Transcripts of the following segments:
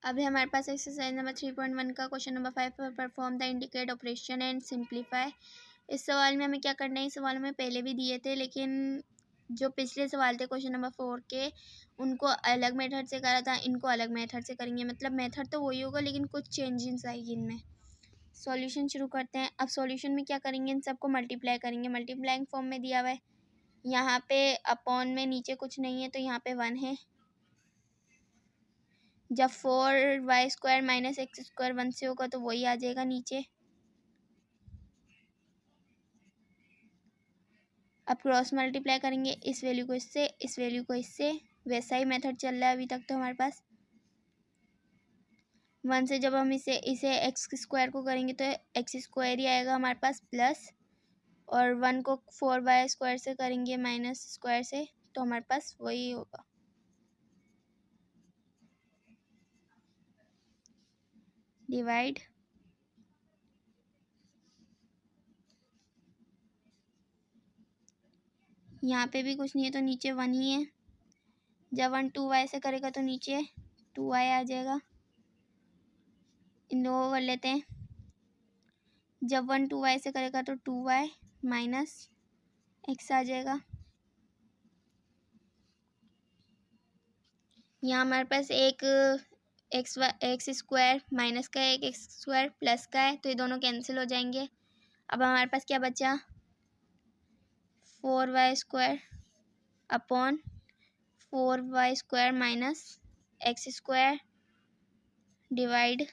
अभी हमारे पास exercise number 3.1 का क्वेश्चन नंबर 5 पर perform the indicate operation and simplify. इस सवाल में हमें क्या करना है, इस सवाल में पहले भी दिए थे, लेकिन जो पिछले सवाल थे क्वेश्चन नंबर 4 के, उनको अलग मेथड से करा था, इनको अलग मेथड से करेंगे। मतलब मेथड तो वही होगा लेकिन कुछ चेंजेस आएगी इनमें। सॉल्यूशन शुरू करते हैं। अब सॉल्यूशन में क्या करेंगे, इन सबको मल्टीप्लाई करेंगे। मल्टीप्लाइंग फॉर्म में दिया हुआ है, यहाँ पे अपॉन में नीचे कुछ नहीं है तो यहाँ पे 1 है। जब 4y² माइनस x² 1 से होगा तो वही आ जाएगा नीचे। अब क्रॉस मल्टीप्लाई करेंगे, इस वैल्यू को इससे, इस वैल्यू को इससे। वैसा ही मेथड चल रहा है अभी तक तो हमारे पास। 1 से जब हम इसे x² को करेंगे तो x² ही आएगा हमारे पास प्लस, और 1 को 4y² से करेंगे माइनस स्क्वायर से, तो हमारे पास वही होगा। डिवाइड, यहाँ पे भी कुछ नहीं है तो नीचे 1 ही है। जब 1 2y से करेगा तो नीचे 2y आ जाएगा। इन दोनों को कर लेते हैं। जब 1 2y से करेगा तो 2y माइनस x आ जाएगा। यहाँ हमारे पास एक x² माइनस का है, एक x² प्लस का है, तो ये दोनों कैंसिल हो जाएंगे। अब हमारे पास क्या बचा, 4y² upon 4y² minus x² divide,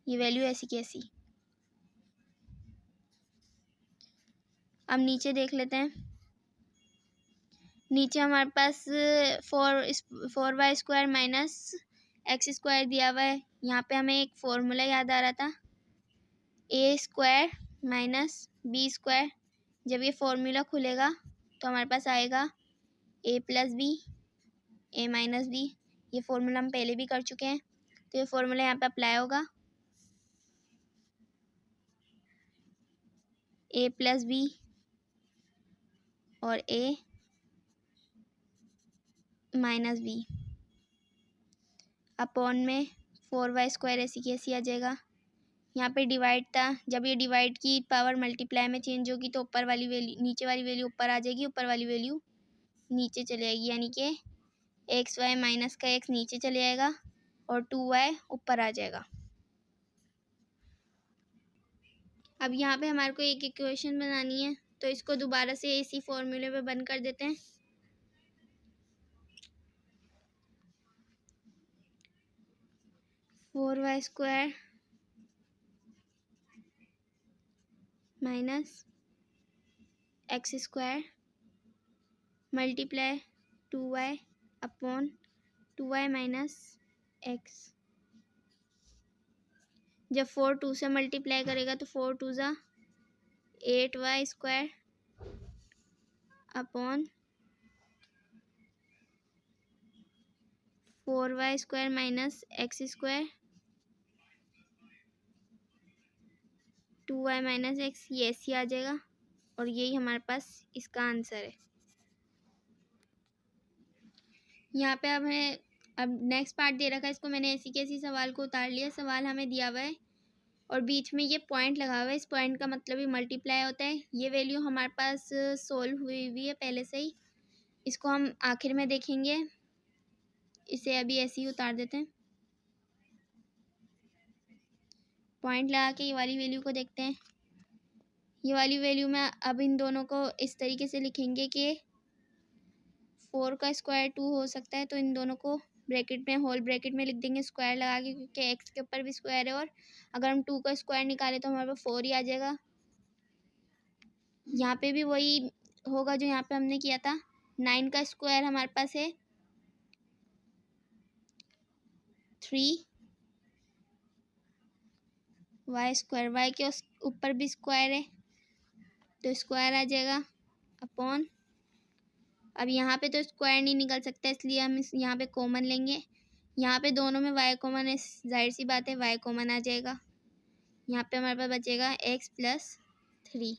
ये वैल्यू ऐसी कैसी। अब नीचे देख लेते हैं। नीचे हमारे पास 4y² माइनस x² दिया हुआ है। यहाँ पे हमें एक फॉर्मूला याद आ रहा था, a² माइनस b²। जब ये फॉर्मूला खुलेगा तो हमारे पास आएगा a plus B, a minus B. ये फॉर्मूला हम पहले भी कर चुके हैं, तो ये फॉर्मूला यहाँ पे अप्लाई होगा। a प्लस बी और a माइनस बी अपॉन में 4y² ऐसी कैसी आ जाएगा। यहाँ पे डिवाइड था, जब ये डिवाइड की पावर मल्टीप्लाई में चेंज होगी तो ऊपर वाली वैल्यू, नीचे वाली वैल्यू ऊपर आ जाएगी, ऊपर वाली वैल्यू नीचे चले जाएगी। यानी कि xy माइनस का x नीचे चले जाएगा और 2y ऊपर आ जाएगा। अब यहाँ पे हमारे को एक इक्वेशन बनानी है, तो इसको दोबारा से इसी फॉर्मूले पे बंद कर देते हैं। Four Y square minus x² multiply 2y upon 2y minus x। जब 4 2 से मल्टीप्लाई करेगा तो 4 2 ज़ा 8y² upon 4y² minus x², 2y minus x, ये ऐसे आ जाएगा और यही हमारे पास इसका आंसर है। यहाँ पे अब नेक्स्ट पार्ट दे रखा है, इसको मैंने ऐसी कैसी सवाल को उतार लिया। सवाल हमें दिया हुआ है और बीच में ये पॉइंट लगा हुआ है, इस पॉइंट का मतलब ही मल्टीप्लाई होता है। ये वैल्यू हमारे पास सोल्व हुई है पहले से ही, इसको हम आखिर में देखेंगे। इसे अभी ऐसे ही उतार देते हैं। पॉइंट लगा के ये वाली वैल्यू को देखते हैं। ये वाली वैल्यू में अब इन दोनों को इस तरीके से लिखेंगे कि 4 का स्क्वायर 2 हो सकता है, तो इन दोनों को ब्रैकेट में, होल ब्रैकेट में लिख देंगे स्क्वायर लगा के, क्योंकि x के ऊपर भी स्क्वायर है। और अगर हम 2 का स्क्वायर निकालें तो हमारे पास 4 ही आ जाएगा। यहाँ पे भी वही होगा जो यहाँ पे हमने किया था। 9 का स्क्वायर हमारे पास है 3y², y के ऊपर भी स्क्वायर है तो स्क्वायर आ जाएगा अपॉन। अब यहाँ पे तो स्क्वायर नहीं निकल सकता, इसलिए हम यहाँ पे कॉमन लेंगे। यहाँ पे दोनों में y कॉमन है, जाहिर सी बात है y कॉमन आ जाएगा। यहाँ पे हमारे पास बचेगा x प्लस 3।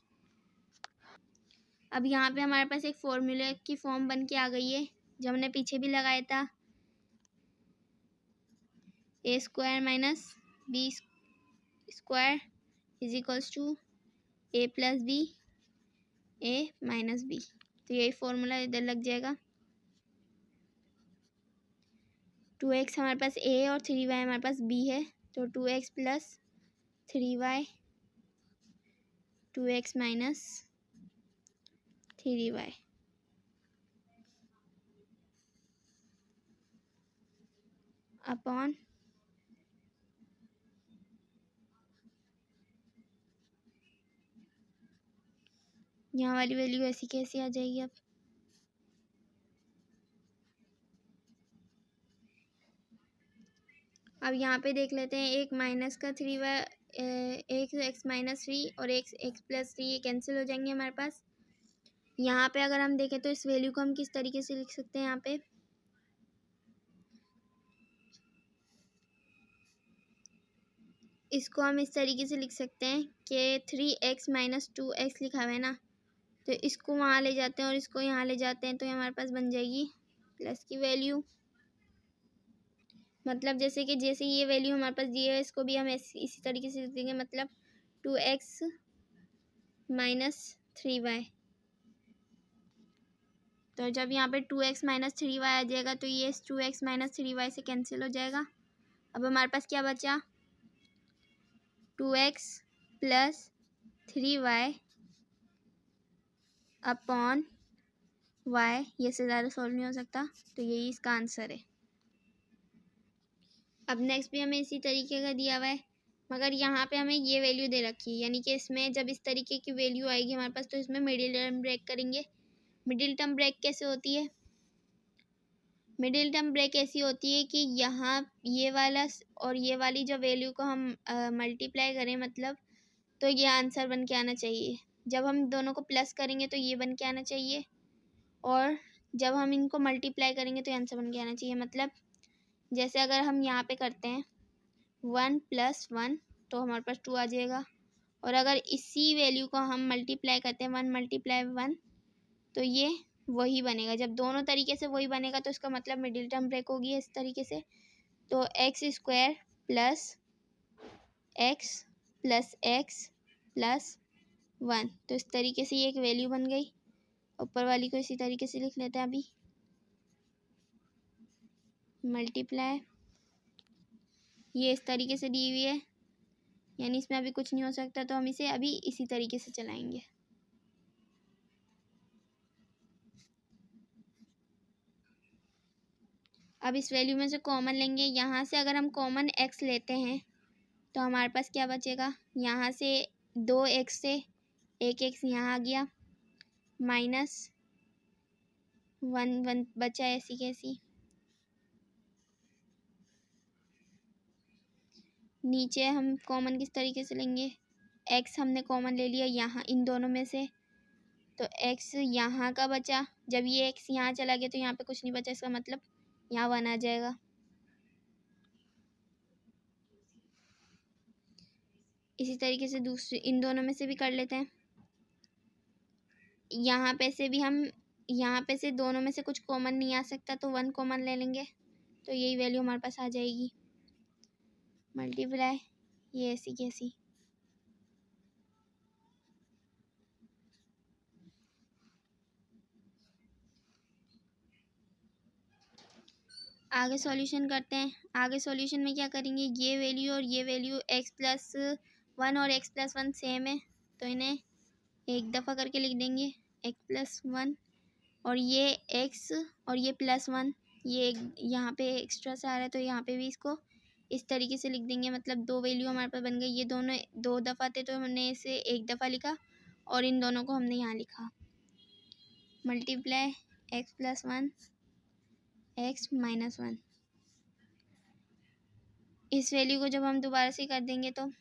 अब यहाँ पे हमारे पास एक फॉर्मूले की फॉर्म बन के आ गई है, जो हमने पीछे भी लगाया था। A square minus B square is equals to A plus B A minus B. तो यही फॉर्मूला इधर लग जाएगा। 2x हमारे पास a और 3y हमारे पास b है, तो 2x plus 3y 2x minus 3y upon यहाँ वाली वैल्यू ऐसी कैसी आ जाएगी। अब यहाँ पे देख लेते हैं, एक माइनस का 3y, एक x माइनस 3 और एक x प्लस 3 ये कैंसिल हो जाएंगे हमारे पास। यहाँ पे अगर हम देखें तो इस वैल्यू को हम किस तरीके से लिख सकते हैं, यहाँ पे इसको हम इस तरीके से लिख सकते हैं कि 3x माइनस 2x लिखा हुआ है ना, तो इसको वहाँ ले जाते हैं और इसको यहाँ ले जाते हैं, तो हमारे पास बन जाएगी प्लस की वैल्यू। मतलब जैसे ये वैल्यू हमारे पास दी है, इसको भी हम इसी तरीके से लिख देंगे, मतलब 2x माइनस 3y। तो जब यहाँ पे 2x माइनस 3y आ जाएगा तो ये 2x माइनस 3y से कैंसिल हो जाएगा। अब हमारे पास क्या बचा, 2x plus 3y upon y। ये से ज़्यादा सॉल्व नहीं हो सकता, तो यही इसका आंसर है। अब नेक्स्ट भी हमें इसी तरीके का दिया हुआ है, मगर यहाँ पे हमें ये वैल्यू दे रखी है, यानी कि इसमें जब इस तरीके की वैल्यू आएगी हमारे पास तो इसमें मिडिल टर्म ब्रेक करेंगे। मिडिल टर्म ब्रेक कैसे होती है, मिडिल टर्म ब्रेक ऐसी होती है कि यहाँ ये वाला और ये वाली जो वैल्यू को हम मल्टीप्लाई करें, मतलब तो ये आंसर बन के आना चाहिए। जब हम दोनों को प्लस करेंगे तो ये बन के आना चाहिए, और जब हम इनको मल्टीप्लाई करेंगे तो आंसर बन के आना चाहिए। मतलब जैसे अगर हम यहाँ पे करते हैं 1 + 1 तो हमारे पास 2 आ जाएगा, और अगर इसी वैल्यू को हम मल्टीप्लाई करते हैं 1 × 1 तो ये वही बनेगा। जब दोनों तरीके से वही बनेगा तो इसका मतलब मिडिल टर्म ब्रेक होगी इस तरीके से। तो x² + x + x + 1, तो इस तरीके से ये एक वैल्यू बन गई। ऊपर वाली को इसी तरीके से लिख लेते हैं अभी, मल्टीप्लाई, ये इस तरीके से दी हुई है, यानी इसमें अभी कुछ नहीं हो सकता, तो हम इसे अभी इसी तरीके से चलाएंगे। अब इस वैल्यू में से कॉमन लेंगे। यहाँ से अगर हम कॉमन x लेते हैं तो हमारे पास क्या बचेगा, यहाँ से 2x से 1x यहाँ आ गया, -1 बचा ऐसी कैसी। नीचे हम कॉमन किस तरीके से लेंगे, x हमने कॉमन ले लिया यहाँ इन दोनों में से, तो x यहाँ का बचा। जब ये x यहाँ चला गया तो यहाँ पे कुछ नहीं बचा, इसका मतलब यहाँ 1 आ जाएगा। इसी तरीके से दूसरे इन दोनों में से भी कर लेते हैं। यहाँ पे से भी हम, यहाँ पे से दोनों में से कुछ कॉमन नहीं आ सकता, तो 1 कॉमन ले लेंगे, तो यही वैल्यू हमारे पास आ जाएगी। मल्टीप्लाई, ये ऐसी कैसी। आगे सॉल्यूशन करते हैं। आगे सॉल्यूशन में क्या करेंगे, ये वैल्यू और ये वैल्यू x+1 और x+1 सेम है, तो इन्हें एक दफ़ा करके लिख देंगे x+1, और ये x और ये +1, ये यहाँ पे एक्स्ट्रा से आ रहा है तो यहाँ पे भी इसको इस तरीके से लिख देंगे। मतलब दो वैल्यू हमारे पास बन गई। ये दोनों 2 दफ़ा थे तो हमने इसे एक दफ़ा लिखा, और इन दोनों को हमने यहाँ लिखा। Multiply x+1 x-1। इस वैल्यू को जब हम दोबारा से कर देंगे तो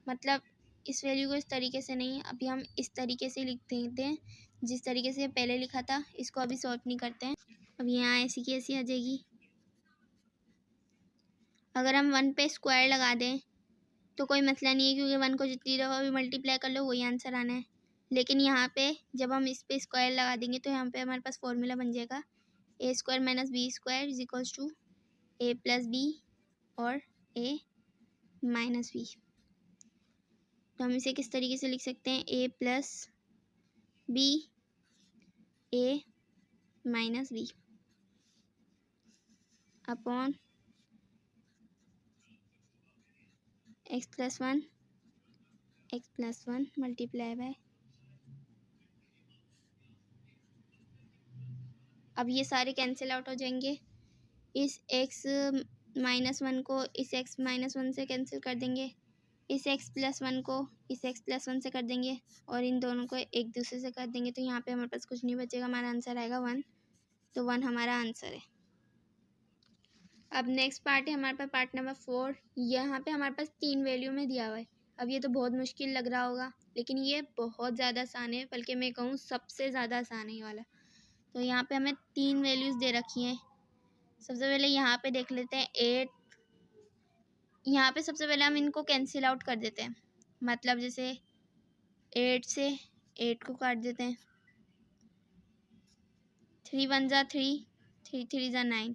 मतलब इस वैल्यू को इस तरीके से नहीं, अभी हम इस तरीके से लिख देते हैं जिस तरीके से पहले लिखा था। इसको अभी सॉल्व नहीं करते हैं। अब यहाँ ऐसी की ऐसी आ जाएगी। अगर हम 1 पे स्क्वायर लगा दें तो कोई मसला नहीं है, क्योंकि 1 को जितनी दफ़ा भी मल्टीप्लाई कर लो वही आंसर आना है। लेकिन यहाँ पे जब हम इस पे स्क्वायर लगा देंगे तो यहाँ पे हमारे पास फॉर्मूला बन जाएगा a² - b² = a + b और ए माइनस बी। तो हम इसे किस तरीके से लिख सकते हैं, A plus B A minus B upon X plus one multiply by, अब ये सारे कैंसिल आउट हो जाएंगे। इस x माइनस वन को इस x माइनस वन से कैंसिल कर देंगे, इस x प्लस वन को इस x प्लस वन से कर देंगे और इन दोनों को एक दूसरे से कर देंगे। तो यहाँ पे हमारे पास कुछ नहीं बचेगा, हमारा आंसर आएगा 1। तो 1 हमारा आंसर है। अब नेक्स्ट पार्ट है हमारे पास पार्ट नंबर 4। यहाँ पे हमारे पास 3 वैल्यू में दिया हुआ है। अब ये तो बहुत मुश्किल लग रहा होगा, लेकिन ये बहुत ज़्यादा आसान है, बल्कि मैं कहूँ सबसे ज़्यादा आसान है ये वाला। तो यहाँ पे हमें 3 वैल्यूज़ दे रखी हैं। सबसे पहले यहाँ पे देख लेते हैं 8। यहाँ पे सबसे पहले हम इनको कैंसिल आउट कर देते हैं, मतलब जैसे 8 से 8 को काट देते हैं। 3 1 जा 3, 3 3 जा 9,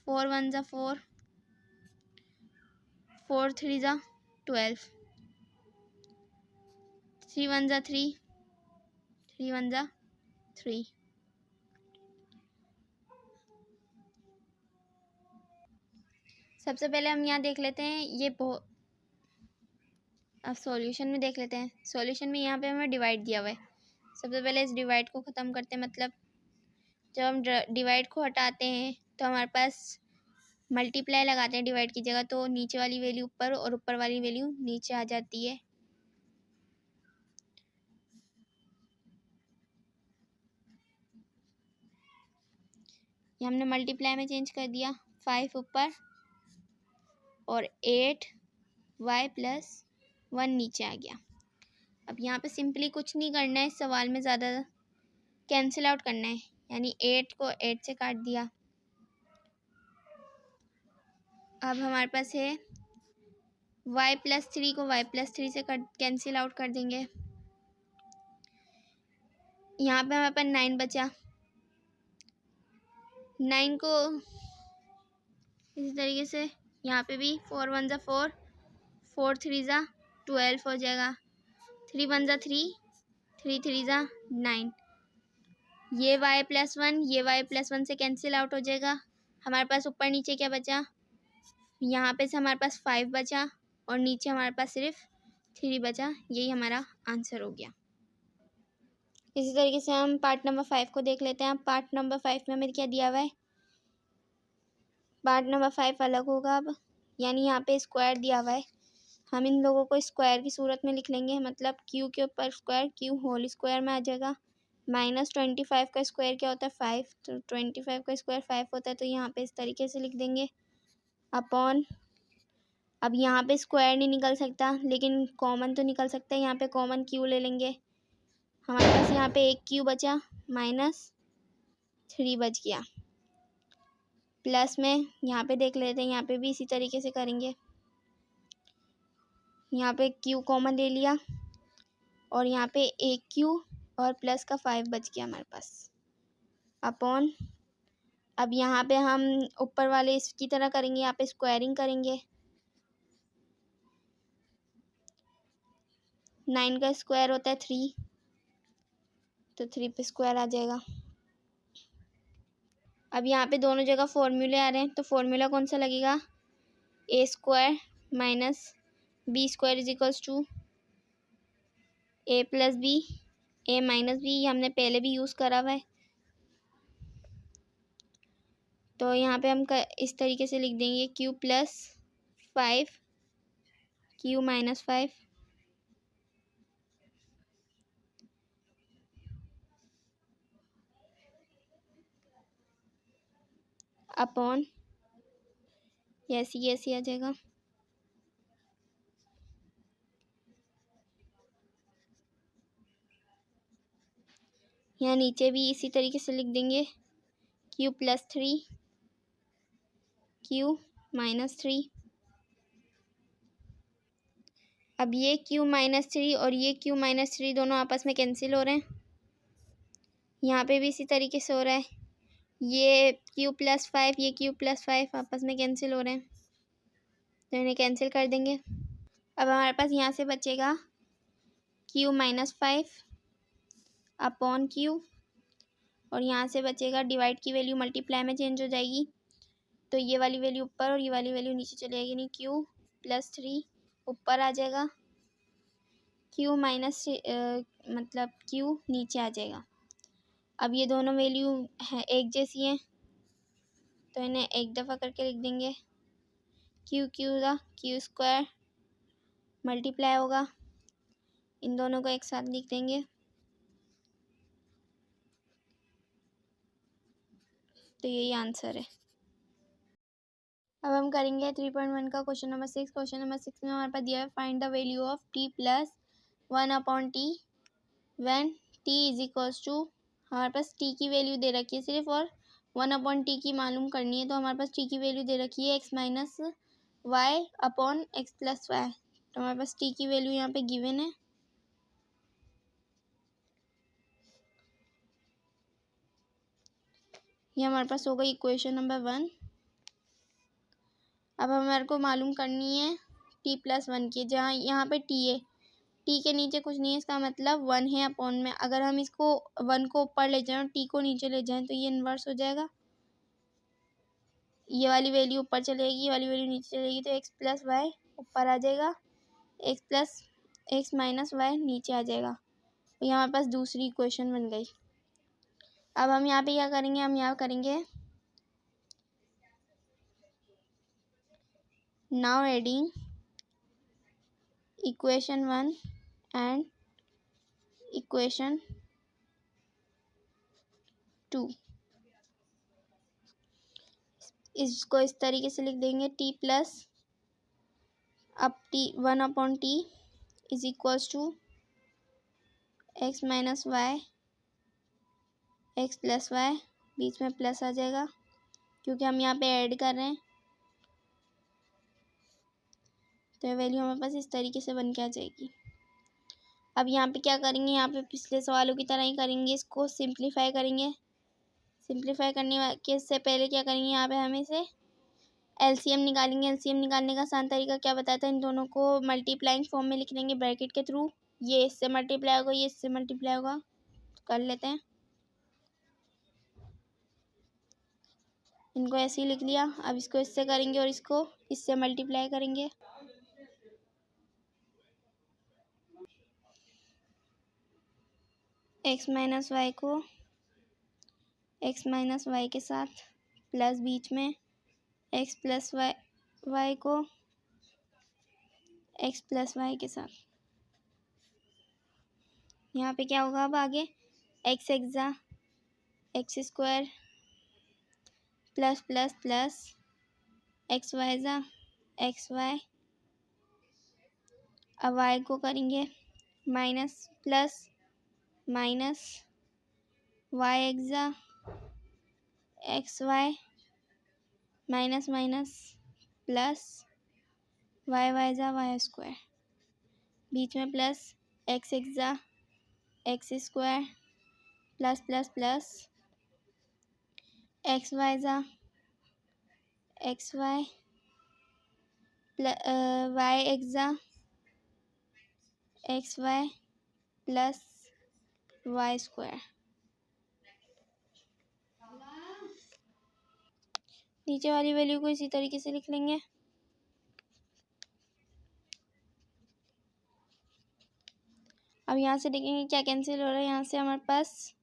4 1 जा 4, 4 3 जा 12, 3 1 जा 3, 3 1 जा 3। सबसे पहले हम यहाँ देख लेते हैं ये बहुत, अब सॉल्यूशन में देख लेते हैं। सॉल्यूशन में यहाँ पे हमें डिवाइड दिया हुआ है। सबसे पहले इस डिवाइड को ख़त्म करते हैं, मतलब जब हम डिवाइड को हटाते हैं तो हमारे पास मल्टीप्लाई लगाते हैं डिवाइड की जगह, तो नीचे वाली वैल्यू ऊपर और ऊपर वाली वैल्यू नीचे आ जाती है। ये हमने मल्टीप्लाई में चेंज कर दिया, 5 ऊपर और 8 y प्लस 1 नीचे आ गया। अब यहाँ पे सिंपली कुछ नहीं करना है, इस सवाल में ज़्यादा कैंसिल आउट करना है, यानी 8 को 8 से काट दिया। अब हमारे पास है y प्लस 3 को y प्लस 3 से कैंसिल आउट कर देंगे। यहाँ पे हमारे पास 9 बचा। 9 को इसी तरीके से यहाँ पे भी 4 1 जा 4, 4 3 जा 12 हो जाएगा। 3 1 जा 3, 3 3 जा 9। ये y प्लस 1 ये y प्लस 1 से कैंसिल आउट हो जाएगा। हमारे पास ऊपर नीचे क्या बचा, यहाँ पे से हमारे पास 5 बचा और नीचे हमारे पास सिर्फ 3 बचा। यही हमारा आंसर हो गया। इसी तरीके से हम पार्ट नंबर 5 को देख लेते हैं। पार्ट नंबर 5 में हमें क्या दिया हुआ है, पार्ट नंबर 5 अलग होगा अब, यानी यहाँ पे स्क्वायर दिया हुआ है। हम इन लोगों को स्क्वायर की सूरत में लिख लेंगे, मतलब क्यू के ऊपर स्क्वायर, क्यू होल स्क्वायर में आ जाएगा। -25 का स्क्वायर क्या होता है, 5, तो 25 का स्क्वायर 5 होता है। तो यहाँ पे इस तरीके से लिख देंगे अपॉन, अब यहाँ पे स्क्वायर नहीं निकल सकता, लेकिन कॉमन तो निकल सकता है। यहाँ पे कॉमन क्यू ले लेंगे, हमारे पास यहाँ पे एक क्यू बचा, -3 बच गया। प्लस में यहाँ पे देख लेते हैं, यहाँ पे भी इसी तरीके से करेंगे। यहाँ पे क्यू कॉमन ले लिया और यहाँ पे एक क्यू और प्लस का 5 बच गया हमारे पास अपॉन, अब यहाँ पे हम ऊपर वाले इसकी तरह करेंगे, यहाँ पे स्क्वायरिंग करेंगे। 9 का स्क्वायर होता है 3, तो 3 पे स्क्वायर आ जाएगा। अब यहाँ पे दोनों जगह फॉर्मूले आ रहे हैं, तो फॉर्मूला कौन सा लगेगा, A square minus B square is equals to A plus B A minus B. ये हमने पहले भी यूज़ करा हुआ है। तो यहाँ पे हम इस तरीके से लिख देंगे Q plus 5 Q minus 5 upon, ऐसी आ जाएगा। यहाँ नीचे भी इसी तरीके से लिख देंगे क्यू प्लस 3 क्यू माइनस 3। अब ये क्यू माइनस 3 और ये क्यू माइनस 3 दोनों आपस में कैंसिल हो रहे हैं। यहाँ पे भी इसी तरीके से हो रहा है, ये क्यू प्लस 5 ये क्यू प्लस 5 आपस में कैंसिल हो रहे हैं। तो इन्हें कैंसिल कर देंगे। अब हमारे पास यहाँ से बचेगा क्यू -5 अपॉन क्यू, और यहाँ से बचेगा डिवाइड की वैल्यू मल्टीप्लाई में चेंज हो जाएगी, तो ये वाली वैल्यू ऊपर और ये वाली वैल्यू नीचे चली जाएगी, नहीं क्यू +3 ऊपर आ जाएगा, क्यू माइनस मतलब क्यू नीचे आ जाएगा। अब ये दोनों वैल्यू है एक जैसी हैं, तो इन्हें एक दफ़ा करके लिख देंगे। क्यू क्यू स्क्वायर मल्टीप्लाई होगा, इन दोनों को एक साथ लिख देंगे, तो यही आंसर है। अब हम करेंगे 3.1 का क्वेश्चन नंबर 6। क्वेश्चन नंबर 6 में हमारे पास दिया है find the value of t+1 upon T when t is equals to, हमारे पास t की वैल्यू दे रखी है सिर्फ, और 1 अपॉन टी की मालूम करनी है, तो हमारे पास t की वैल्यू दे रखी है x - y upon x + y, तो हमारे पास t की वैल्यू यहाँ पे गिवन है। ये हमारे पास होगा इक्वेशन नंबर 1। अब हमारे को मालूम करनी है t+1 की, जहाँ यहाँ पे t है, t के नीचे कुछ नहीं है, इसका मतलब 1 है अपॉन में। अगर हम इसको 1 को ऊपर ले जाएं और t को नीचे ले जाएं तो ये इन्वर्स हो जाएगा, ये वाली वैल्यू ऊपर चलेगी, ये वाली वैल्यू नीचे चलेगी, तो x + y ऊपर आ जाएगा, x - y नीचे आ जाएगा। तो ये हमारे पास दूसरी इक्वेशन बन गई। अब हम यहाँ पे क्या करेंगे, हम यहाँ करेंगे now adding equation 1 and equation 2, इसको इस तरीके से लिख देंगे t+1 upon T is equals to x - y x + y, बीच में प्लस आ जाएगा क्योंकि हम यहाँ पे ऐड कर रहे हैं, तो ये वैल्यू हमारे पास इस तरीके से बन के आ जाएगी। अब यहाँ पे क्या करेंगे, यहाँ पे पिछले सवालों की तरह ही करेंगे, इसको सिंप्लीफाई करेंगे। सिंप्लीफाई करने के से पहले क्या करेंगे, यहाँ पे हम इसे एलसीएम निकालेंगे। एलसीएम निकालने का आसान तरीका क्या बताया था, इन दोनों को मल्टीप्लाइंग फॉर्म में लिख लेंगे ब्रैकेट के थ्रू, ये इससे मल्टीप्लाई होगा, ये इससे मल्टीप्लाई होगा, तो कर लेते हैं। इनको ऐसे ही लिख लिया। अब इसको इससे करेंगे और इसको इससे मल्टीप्लाई करेंगे, x - y को x - y के साथ प्लस बीच में x + y को x + y के साथ। यहाँ पे क्या होगा, अब आगे x एग्जा x² plus plus plus X Y ज़ा XY, अब y को करेंगे माइनस प्लस माइनस y एग्जा XY minus minus plus y ज़ा Y², बीच में प्लस x एग्जा X² plus plus plus XY ज़ा XY y एग्जा XY प्लस Y²। नीचे वाली वैल्यू को इसी तरीके से लिख लेंगे। अब यहाँ से देखेंगे क्या कैंसिल हो रहा है, यहाँ से हमारे पास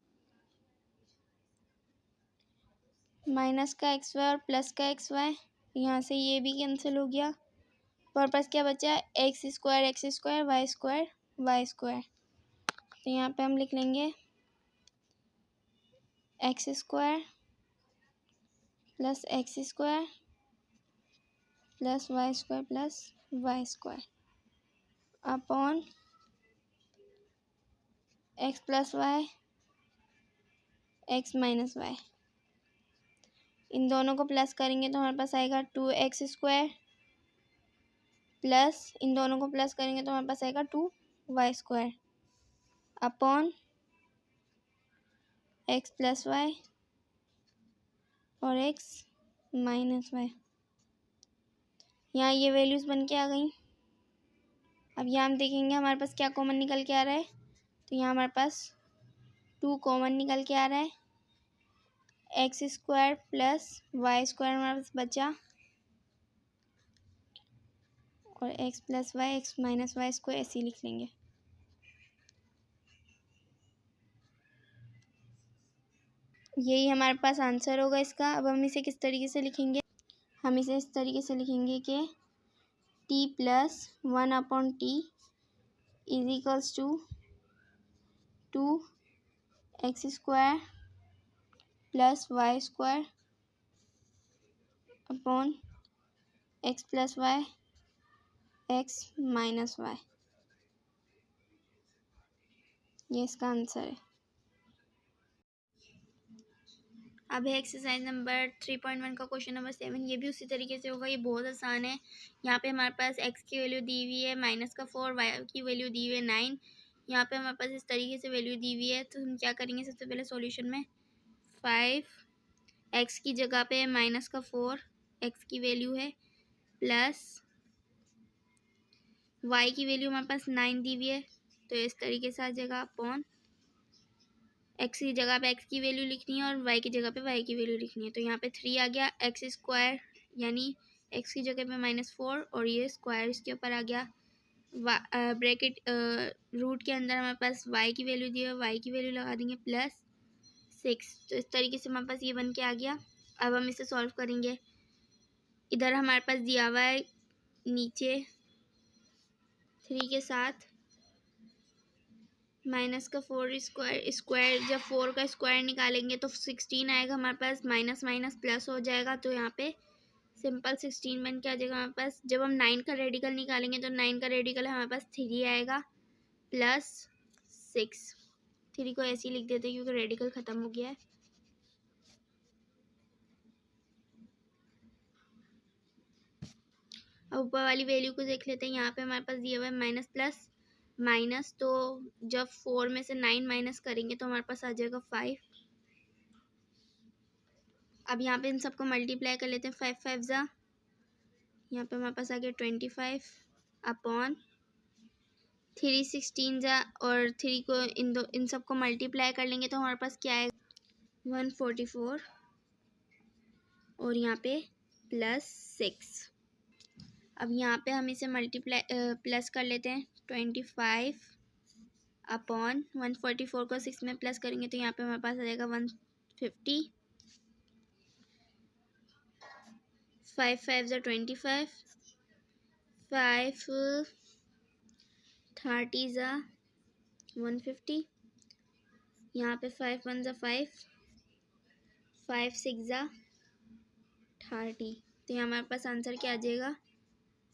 माइनस का XY और प्लस का XY, यहाँ से ये भी कैंसिल हो गया। हमारे पास क्या बचा, x² y², तो यहाँ पे हम लिख लेंगे x² plus x² plus y² upon x + y x - y। इन दोनों को प्लस करेंगे तो हमारे पास आएगा 2x² प्लस इन दोनों को प्लस करेंगे तो हमारे पास आएगा 2y² अपॉन x + y और x - y। यहाँ ये वैल्यूज़ बन के आ गई। अब यहाँ हम देखेंगे हमारे पास क्या कॉमन निकल के आ रहा है। तो यहाँ हमारे पास 2 कॉमन निकल के आ रहा है। X square plus Y square हमारे पास बचा, और X plus Y, X minus Y square ऐसे ही लिख लेंगे। यही हमारे पास आंसर होगा इसका। अब हम इसे किस तरीके से लिखेंगे, हम इसे इस तरीके से लिखेंगे कि T plus 1/t is equals to X square plus Y square upon X plus Y, X minus Y. ये इसका आंसर है। अब है एक्सरसाइज नंबर 3.1 का क्वेश्चन नंबर 7। ये भी उसी तरीके से होगा, ये बहुत आसान है। यहाँ पे हमारे पास एक्स की वैल्यू दी हुई है -4, वाई की वैल्यू दी हुई है 9। यहाँ पे हमारे पास इस तरीके से वैल्यू दी हुई है। तो हम क्या करेंगे, सबसे पहले सॉल्यूशन में 5 एक्स की जगह पे -4 एक्स की वैल्यू है, प्लस वाई की वैल्यू हमारे पास 9 दी हुई है, तो इस तरीके से आ जाएगा अपॉन एक्स की जगह पे एक्स की वैल्यू लिखनी है और वाई की जगह पे वाई की वैल्यू लिखनी है। तो यहाँ पे 3 आ गया, एक्स स्क्वायर यानी एक्स की जगह पे -4 और ये स्क्वायर इसके ऊपर आ गया। ब्रैकेट रूट के अंदर हमारे पास वाई की वैल्यू दी है, वाई की वैल्यू लगा देंगे +6। तो इस तरीके से हमारे पास ये बन के आ गया। अब हम इसे सॉल्व करेंगे। इधर हमारे पास दिया हुआ है नीचे 3 के साथ -4 स्क्वायर, जब 4 का स्क्वायर निकालेंगे तो 16 आएगा हमारे पास, माइनस माइनस प्लस हो जाएगा, तो यहाँ पे सिंपल 16 बन के आ जाएगा हमारे पास। जब हम 9 का रेडिकल निकालेंगे तो 9 का रेडिकल हमारे पास 3 आएगा +6। 3 को ऐसे ही लिख देते हैं क्योंकि रेडिकल ख़त्म हो गया है। अब ऊपर वाली वैल्यू को देख लेते हैं। यहाँ पे हमारे पास दिया हुआ है माइनस प्लस माइनस, तो जब 4 में से 9 माइनस करेंगे तो हमारे पास आ जाएगा 5। अब यहाँ पे इन सबको मल्टीप्लाई कर लेते हैं। 5 5 ज़ा, यहाँ पे हमारे पास आ गया 25 अपॉन 3 16 ज़ा, और 3 को इन सबको मल्टीप्लाई कर लेंगे तो हमारे पास क्या आएगा 144, और यहाँ पे +6। अब यहाँ पे हम इसे मल्टीप्लाई प्लस कर लेते हैं। 25 अपॉन 144 को 6 में प्लस करेंगे तो यहाँ पे हमारे पास आ जाएगा 150। 5 5 ज़ा 25, 5 30 ज़ा 150, यहाँ पे 5 1 ज़ा 5, 5 6 ज़ा 30। तो यहाँ हमारे पास आंसर क्या आ जाएगा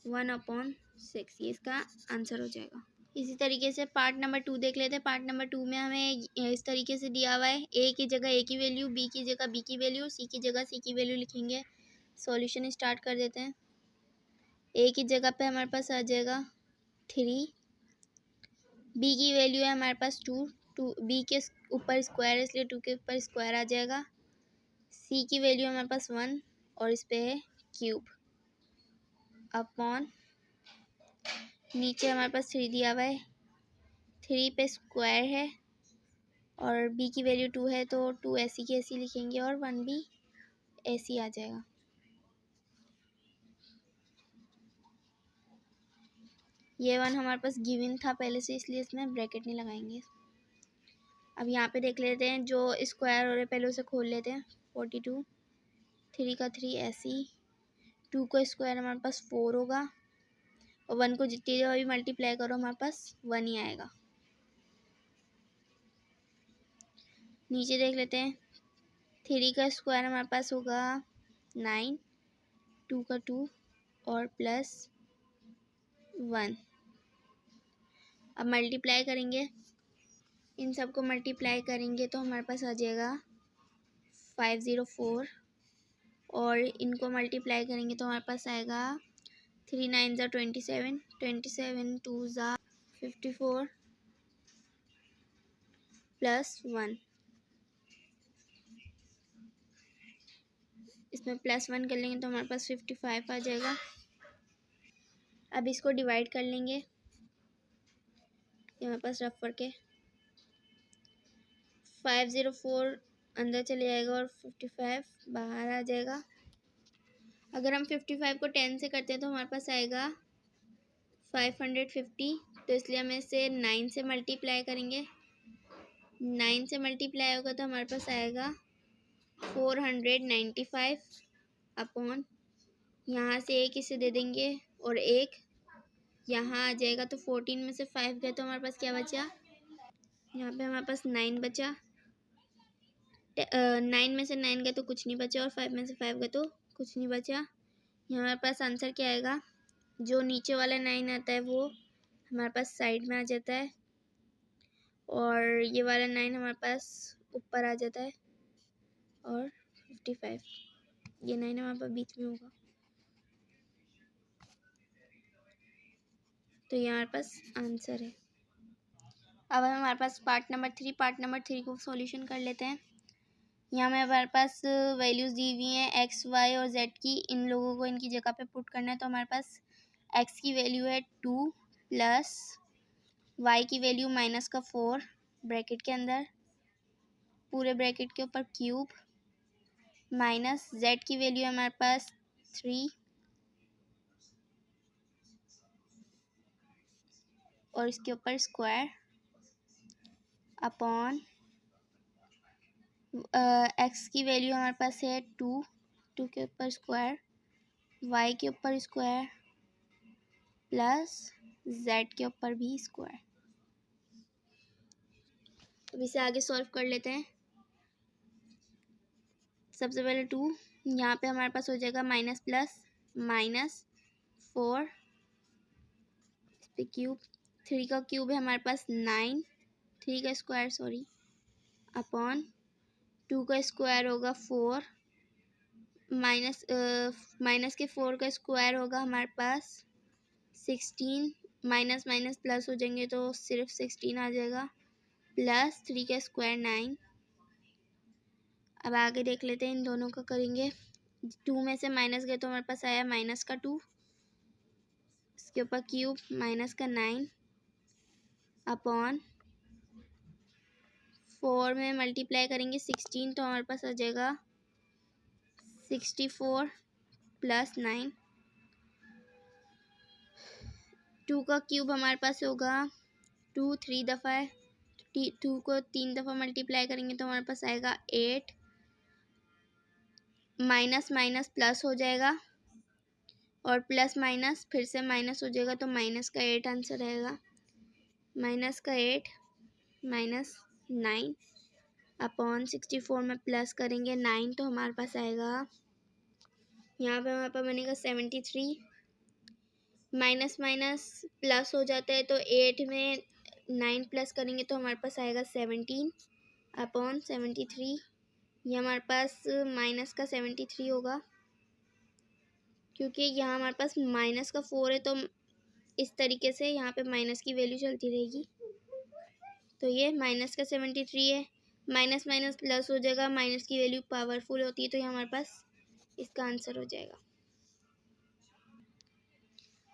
1/6। ये इसका आंसर हो जाएगा। इसी तरीके से पार्ट नंबर 2 देख लेते हैं। पार्ट नंबर 2 में हमें इस तरीके से दिया हुआ है, ए की जगह ए की वैल्यू, बी की जगह बी की वैल्यू, सी की जगह सी की वैल्यू लिखेंगे। सॉल्यूशन स्टार्ट कर देते हैं। ए की जगह पे हमारे पास आ जाएगा 3, बी की वैल्यू है हमारे पास 2 बी के ऊपर स्क्वायर है इसलिए 2 के ऊपर स्क्वायर आ जाएगा। सी की वैल्यू हमारे पास 1 और इस पे है क्यूब अपॉन, नीचे हमारे पास 3 दिया हुआ है, 3 पे स्क्वायर है और बी की वैल्यू 2 है तो 2 ऐसी की ऐसी लिखेंगे और 1 भी ऐसी आ जाएगा। ये 1 हमारे पास गिवन था पहले से इसलिए इसमें ब्रैकेट नहीं लगाएंगे। अब यहाँ पे देख लेते हैं जो स्क्वायर हो रहे पहले उसे खोल लेते हैं। 42, 3 का 3 ऐसी, 2 को स्क्वायर हमारे पास 4 होगा और 1 को जितनी जगह भी मल्टीप्लाई करो हमारे पास 1 ही आएगा। नीचे देख लेते हैं 3 का स्क्वायर हमारे पास होगा 9, 2 का 2 और +1। अब मल्टीप्लाई करेंगे, इन सबको मल्टीप्लाई करेंगे तो हमारे पास आ जाएगा 504 और इनको मल्टीप्लाई करेंगे तो हमारे पास आएगा 3 9 ज़ा 27, 27 2 ज़ा 54 +1। इसमें +1 कर लेंगे तो हमारे पास 55 आ जाएगा। अब इसको डिवाइड कर लेंगे, हमारे पास रफ करके 504 अंदर चले जाएगा और 55 बाहर आ जाएगा। अगर हम 55 को 10 से करते हैं तो हमारे पास आएगा 550, तो इसलिए हम इसे 9 से मल्टीप्लाई करेंगे। 9 से मल्टीप्लाई होगा तो हमारे पास आएगा 495 अपॉन, यहाँ से एक इसे दे देंगे और एक यहाँ आ जाएगा, तो 14 में से 5 गए तो हमारे पास क्या बचा, यहाँ पे हमारे पास 9 बचा। 9 में से 9 गए तो कुछ नहीं बचा और 5 में से 5 गए तो कुछ नहीं बचा। यहाँ हमारे पास आंसर क्या आएगा, जो नीचे वाला 9 आता है वो हमारे पास साइड में आ जाता है और ये वाला 9 हमारे पास ऊपर आ जाता है और 55 ये 9 हमारे पास बीच में होगा। तो ये हमारे पास आंसर है। अब हमारे पास पार्ट नंबर 3 को सॉल्यूशन कर लेते हैं। यहाँ में हमारे पास वैल्यूज़ दी हुई हैं एक्स वाई और जेड की, इन लोगों को इनकी जगह पे पुट करना है। तो हमारे पास एक्स की वैल्यू है 2 प्लस वाई की वैल्यू -4 ब्रैकेट के अंदर, पूरे ब्रैकेट के ऊपर क्यूब, माइनस जेड की वैल्यू है हमारे पास 3 और इसके ऊपर स्क्वायर अपॉन एक्स की वैल्यू हमारे पास है 2 के ऊपर स्क्वायर, वाई के ऊपर स्क्वायर प्लस जेड के ऊपर भी स्क्वायर। अब इसे आगे सॉल्व कर लेते हैं। सबसे पहले 2, यहाँ पे हमारे पास हो जाएगा माइनस प्लस -4, इस पे क्यूब, 3 का क्यूब है हमारे पास 9, 3 का स्क्वायर सॉरी, अपॉन 2 का स्क्वायर होगा 4, माइनस के 4 का स्क्वायर होगा हमारे पास 16, माइनस माइनस प्लस हो जाएंगे तो सिर्फ 16 आ जाएगा, प्लस 3 का स्क्वायर 9। अब आगे देख लेते हैं, इन दोनों का करेंगे। 2 में से माइनस गए तो हमारे पास आया -2, इसके ऊपर क्यूब -9 अपॉन 4 में मल्टीप्लाई करेंगे 16 तो हमारे पास आ जाएगा 64 प्लस 9। 2 का क्यूब हमारे पास होगा 2 3 दफ़ा है, 2 को 3 दफ़ा मल्टीप्लाई करेंगे तो हमारे पास आएगा 8, माइनस माइनस प्लस हो जाएगा और प्लस माइनस फिर से माइनस हो जाएगा, तो माइनस का 8 आंसर आएगा। माइनस का 8 -9 अपॉन 64 में प्लस करेंगे 9 तो हमारे पास आएगा, यहाँ पे हमारे पास बनेगा 73, माइनस माइनस प्लस हो जाता है तो 8 में 9 प्लस करेंगे तो हमारे पास आएगा 17 अपॉन 73, ये हमारे पास माइनस का 73 होगा, क्योंकि यहाँ हमारे पास माइनस का 4 है तो इस तरीके से यहाँ पे माइनस की वैल्यू चलती रहेगी। तो ये माइनस का 73 है, माइनस माइनस प्लस हो जाएगा, माइनस की वैल्यू पावरफुल होती है तो ये हमारे पास इसका आंसर हो जाएगा।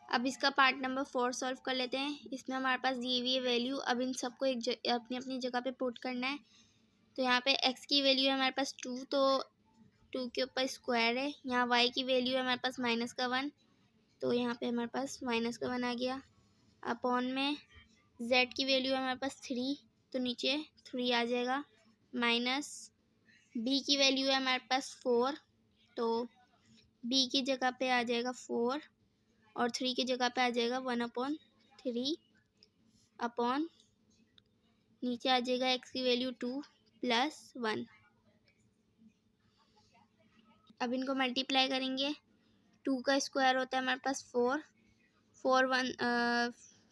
अब इसका पार्ट नंबर 4 सॉल्व कर लेते हैं। इसमें हमारे पास दी हुई है वैल्यू, अब इन सबको अपनी अपनी जगह पे पुट करना है। तो यहाँ पे x की वैल्यू है हमारे पास 2, तो 2 के ऊपर स्क्वायर है। यहाँ y की वैल्यू है हमारे पास -1, तो यहाँ पे हमारे पास -1 आ गया। अपॉन में z की वैल्यू है हमारे पास 3, तो नीचे 3 आ जाएगा, माइनस b की वैल्यू है हमारे पास 4, तो b की जगह पे आ जाएगा 4 और 3 की जगह पे आ जाएगा 1/3 अपॉन नीचे आ जाएगा x की वैल्यू 2 प्लस 1। अब इनको मल्टीप्लाई करेंगे, 2 का स्क्वायर होता है हमारे पास 4,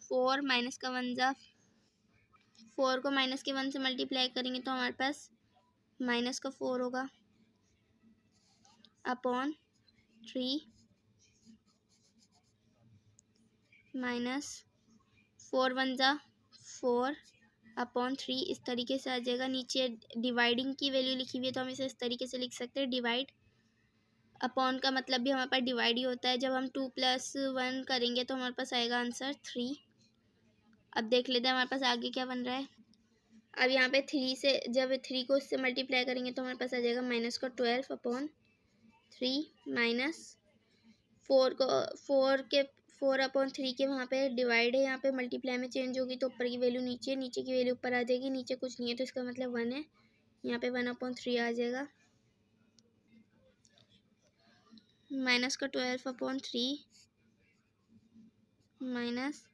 4 माइनस का 1 जा 4 को माइनस के 1 से मल्टीप्लाई करेंगे तो हमारे पास माइनस का 4 होगा अपॉन 3 माइनस 4 1 जा 4 अपॉन 3, इस तरीके से आ जाएगा। नीचे डिवाइडिंग की वैल्यू लिखी हुई है तो हम इसे इस तरीके से लिख सकते हैं, डिवाइड अपॉन का मतलब भी हमारे पास डिवाइड ही होता है। जब हम 2+1 करेंगे तो हमारे पास आएगा आंसर 3। अब देख लेते हैं हमारे पास आगे क्या बन रहा है। अब यहाँ पे 3 से जब 3 को इससे मल्टीप्लाई करेंगे तो हमारे पास आ जाएगा -12/3 माइनस 4/3 के वहाँ पे डिवाइड है, यहाँ पे मल्टीप्लाई में चेंज होगी तो ऊपर की वैल्यू नीचे, नीचे की वैल्यू ऊपर आ जाएगी। नीचे कुछ नहीं है तो इसका मतलब 1 है, यहाँ पे 1/3 आ जाएगा। -12/3 माइनस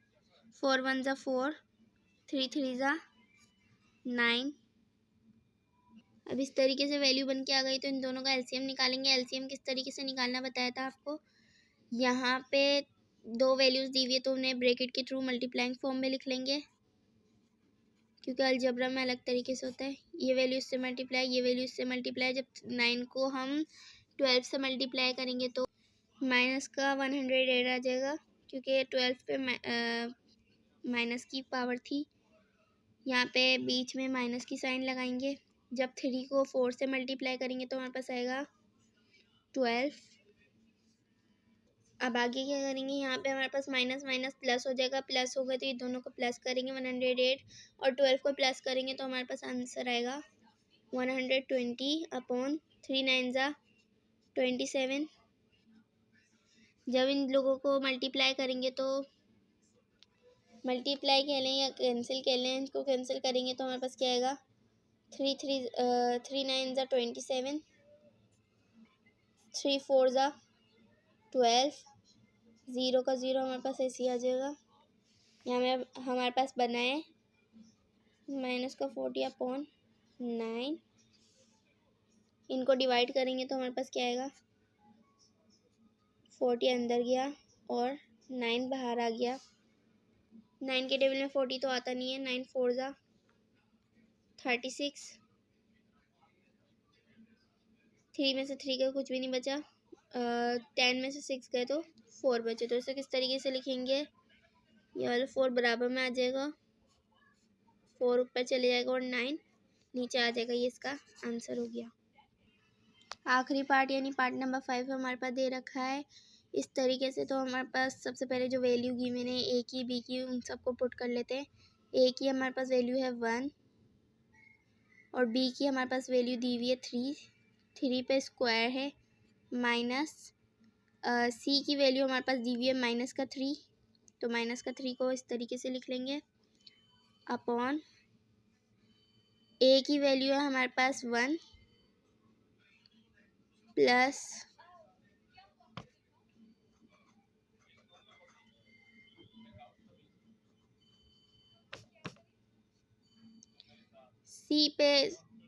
4 1 ज़ा 4, 3 3 ज़ा 9। अब इस तरीके से वैल्यू बन के आ गई तो इन दोनों का एलसीएम निकालेंगे। एलसीएम किस तरीके से निकालना बताया था आपको। यहाँ पे दो वैल्यूज़ दी हुई है तो उन्हें ब्रैकेट के थ्रू मल्टीप्लाइंग फॉर्म में लिख लेंगे, क्योंकि अलजेब्रा में अलग तरीके से होता है। ये वैल्यू इससे मल्टीप्लाई, ये वैल्यू इससे मल्टीप्लाई। जब 9 को हम 12 से मल्टीप्लाई करेंगे तो माइनस का 108 आ जाएगा, क्योंकि 12 पे माइनस की पावर थी। यहाँ पे बीच में माइनस की साइन लगाएंगे। जब 3 को 4 से मल्टीप्लाई करेंगे तो हमारे पास आएगा 12। अब आगे क्या करेंगे, यहाँ पे हमारे पास माइनस माइनस प्लस हो जाएगा। प्लस होगा तो ये दोनों को प्लस करेंगे 108, और 12 को प्लस करेंगे तो हमारे पास आंसर आएगा 120/3 9 ज़ा 27। जब इन लोगों को मल्टीप्लाई करेंगे तो मल्टीप्लाई कह लें या कैंसिल कह लें, इनको कैंसिल करेंगे तो हमारे पास क्या आएगा 3 9 ज़ा 27, 3 4 ज़ा 12, 0 का 0 हमारे पास ऐसे ही आ जाएगा। यहाँ में हमारे पास बना है -40/9। इनको डिवाइड करेंगे तो हमारे पास क्या आएगा 40 अंदर गया और 9 बाहर आ गया। 9 के टेबल में 40 तो आता नहीं है। 9 4 ज़ा 36, 3 में से 3 का कुछ भी नहीं बचा। 10 में से 6 गए तो 4 बचे। तो इसे किस तरीके से लिखेंगे, ये वाला 4 बराबर में आ जाएगा, 4 ऊपर चले जाएगा और 9 नीचे आ जाएगा। ये इसका आंसर हो गया। आखिरी पार्ट यानी पार्ट नंबर 5 हमारे पास दे रखा है इस तरीके से। तो हमारे पास सबसे पहले जो वैल्यू गिवन है ए की बी की, उन सबको पुट कर लेते हैं। ए की हमारे पास वैल्यू है 1 और बी की हमारे पास वैल्यू दी हुई है 3 पे स्क्वायर है, माइनस सी की वैल्यू हमारे पास दी हुई है -3, तो -3 को इस तरीके से लिख लेंगे अपॉन ए की वैल्यू है हमारे पास 1 प्लस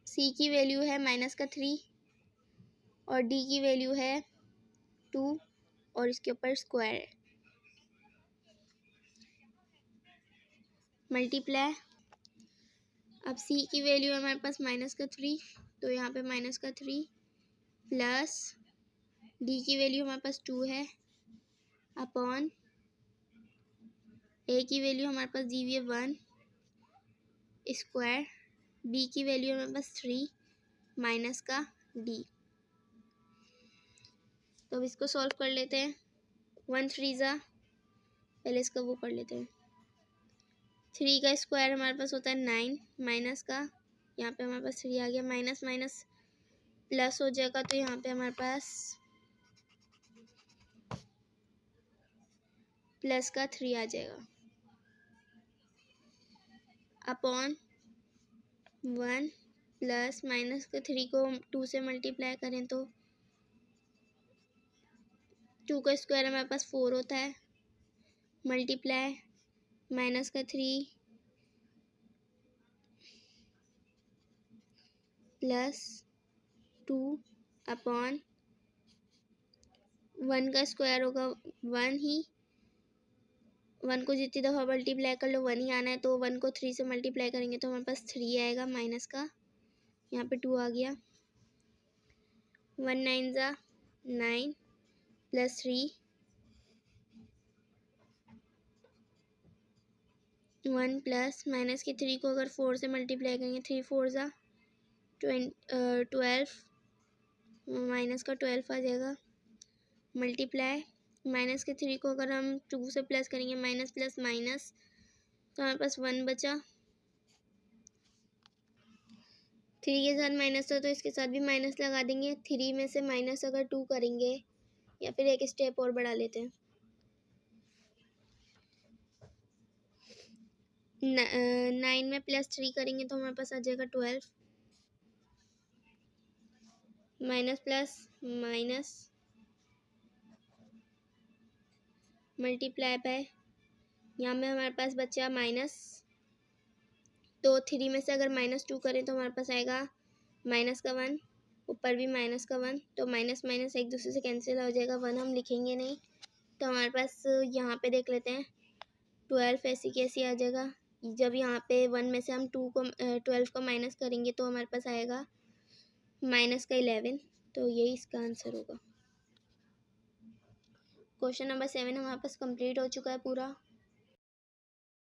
सी की वैल्यू है -3 और डी की वैल्यू है 2 और इसके ऊपर स्क्वायर है, मल्टीप्लाई। अब सी की वैल्यू है हमारे पास -3, तो यहाँ पे -3 प्लस डी की वैल्यू हमारे पास 2 है अपॉन ए की वैल्यू हमारे पास दी हुई है 1 स्क्वायर, बी की वैल्यू हमारे पास 3 माइनस का डी। तो अब इसको सॉल्व कर लेते हैं। 1 3 ज़ा, पहले इसका वो कर लेते हैं। 3 का स्क्वायर हमारे पास होता है 9 माइनस का, यहाँ पे हमारे पास 3 आ गया, माइनस माइनस प्लस हो जाएगा तो यहाँ पे हमारे पास प्लस का 3 आ जाएगा अपॉन 1 प्लस माइनस का 3 को 2 से मल्टीप्लाई करें तो 2 का स्क्वायर हमारे पास 4 होता है, मल्टीप्लाई माइनस का 3 प्लस 2 अपॉन 1 का स्क्वायर होगा 1 ही, 1 को जितनी दफ़ा मल्टीप्लाई कर लो 1 ही आना है, तो 1 को 3 से मल्टीप्लाई करेंगे तो हमारे पास 3 आएगा माइनस का, यहाँ पे 2 आ गया। 1 9 ज़ा 9 प्लस 3 1 प्लस माइनस के 3 को अगर 4 से मल्टीप्लाई करेंगे 3 4 ज़ा 12 माइनस का 12 आ जाएगा मल्टीप्लाई माइनस के 3 को अगर हम 2 से प्लस करेंगे माइनस प्लस माइनस तो हमारे पास 1 बचा। 3 के साथ माइनस था तो इसके साथ भी माइनस लगा देंगे। 3 में से माइनस अगर 2 करेंगे या फिर एक स्टेप और बढ़ा लेते हैं। 9 में प्लस 3 करेंगे तो हमारे पास आ जाएगा 12। Minus plus minus multiply by, यहाँ में हमारे पास बचा माइनस। तो 3 में से अगर -2 करें तो हमारे पास आएगा माइनस का 1, ऊपर भी माइनस का 1। तो माइनस माइनस एक दूसरे से कैंसिल हो जाएगा, 1 हम लिखेंगे नहीं। तो हमारे पास यहाँ पे देख लेते हैं 12 ऐसी कैसी आ जाएगा। जब यहाँ पे 1 में से हम 12 को माइनस करेंगे तो हमारे पास आएगा माइनस का 11। तो यही इसका आंसर होगा। क्वेश्चन नंबर 7 हमारे पास कंप्लीट हो चुका है पूरा।